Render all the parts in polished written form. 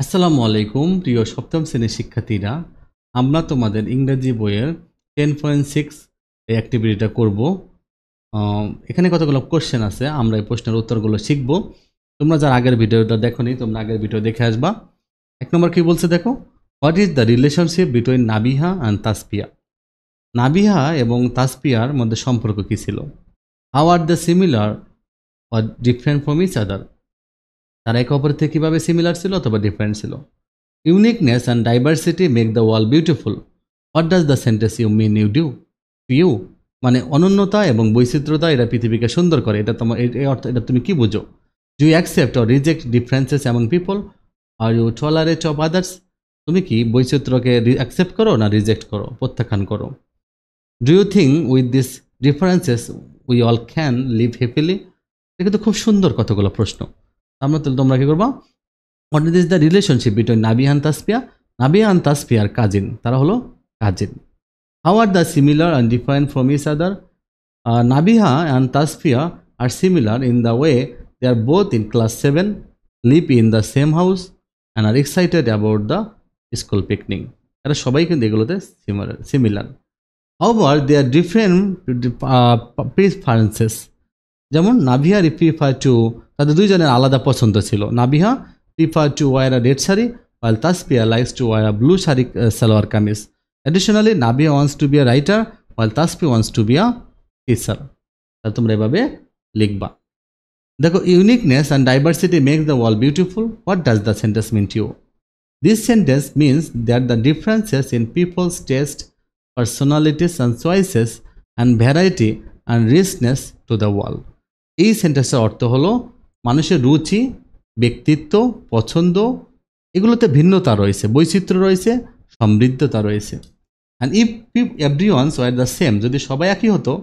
আসসালামু আলাইকুম প্রিয় সপ্তম শ্রেণীর শিক্ষার্থীরা, আমরা তোমাদের ইংরেজি বইয়ের 10.6 এই অ্যাক্টিভিটিটা করব। এখানে কতগুলো কোশ্চেন আছে, আমরা এই প্রশ্নের উত্তরগুলো শিখব। তোমরা যারা আগের ভিডিওটা দেখোনি, তোমরা আগের ভিডিও দেখে আসবা। এক নম্বর কি বলছে দেখো, what is the relationship between Nabiha and Taspia? Nabiha এবং তাসপিয়ার মধ্যে সম্পর্ক কী ছিল? How are the similar or different from each other? তারা একে অপরের থেকে কীভাবে সিমিলার ছিল অথবা ডিফারেন্ট ছিল? Uniqueness and diversity make the world beautiful. What does the sentence you mean you do to you? মানে অনন্যতা এবং বৈচিত্র্যতা এটা পৃথিবীকে সুন্দর করে, এটা তোমার এই অর্থ, এটা তুমি কি বুঝো? Do you accept or reject differences among people? Are you tolerate of others? তুমি কি বৈচিত্র্যকে অ্যাকসেপ্ট করো না রিজেক্ট করো, প্রত্যাখ্যান করো? Do you think with this differences we all can live happily? এটা কিন্তু খুব সুন্দর কতগুলো প্রশ্ন। আমরা তাহলে তোমরা কি করবা? What is the relationship between Nabiha and Taspia? Nabiha and তাসপিয়ার কাজিন, তারা হলো cousin. How are the similar and different from each other? Nabiha and Taspia are similar in the way they are both in class 7, live in the same house and are excited about the school picnic. এরা সবাই কিন্তু এগুলোতে similar. However they are different preferences. যেমন Nabiha prefer to, তাদের দুইজনের আলাদা পছন্দ ছিল। Nabiha prefer to wear a red sari, while Taspia likes to wear a blue shari salwar kameez. Additionally, Nabia wants to be a writer, while Taspia wants to be a teacher. তাহলে তোমরা এভাবে লিখবা। দেখো, uniqueness and diversity makes the world beautiful. What does the sentence mean to you? This sentence means that the differences in people's taste, personalities and choices and variety and richness to the world. এই সেন্টেন্সের অর্থ হলো মানুষের রুচি, ব্যক্তিত্ব, পছন্দ, এগুলোতে ভিন্নতা রয়েছে, বৈচিত্র্য রয়েছে, সমৃদ্ধতা রয়েছে। And if everyone's were the same, যদি সবাই একই হতো,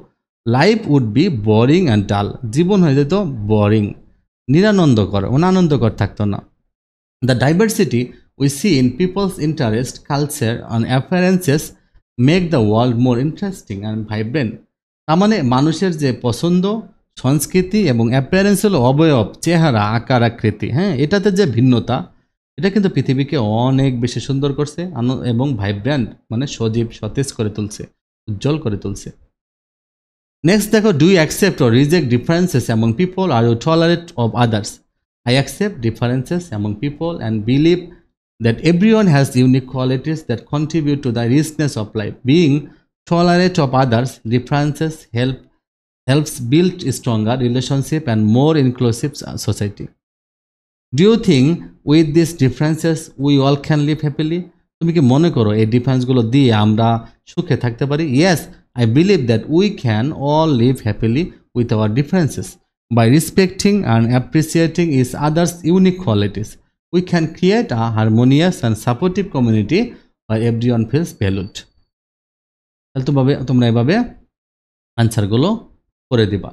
life would be boring and dull, জীবন হয়ে যেত বোরিং, নিরানন্দকর, অনানন্দকর থাকতো না। The diversity we see in people's interest, culture and appearances make the world more interesting and vibrant. তার মানে মানুষের যে পছন্দ, সংস্কৃতি এবং অ্যাপিয়ারেন্স হলো অবয়ব, চেহারা, আকার, আকৃতি, হ্যাঁ, এটাতে যে ভিন্নতা, এটা কিন্তু পৃথিবীকে অনেক বেশি সুন্দর করছে এবং ভাইব্র্যান্ট মানে সজীব, সতেজ করে তুলছে, উজ্জ্বল করে তুলছে। নেক্সট দেখো, do you accept or reject differences among people? Are you tolerate of others? I accept differences among people and believe that everyone has unique qualities that contribute to the richness of life. Being tolerant of others' differences helps build a stronger relationship and more inclusive society. Do you think with these differences we all can live happily? তুমি কি মনে করো এই ডিফারেন্সগুলো দিয়ে আমরা সুখে থাকতে পারি? Yes, I believe that we can all live happily with our differences. By respecting and appreciating each other's unique qualities, we can create a harmonious and supportive community where everyone feels valued. তাহলে তোমরা এভাবে আনসারগুলো করে দিবা।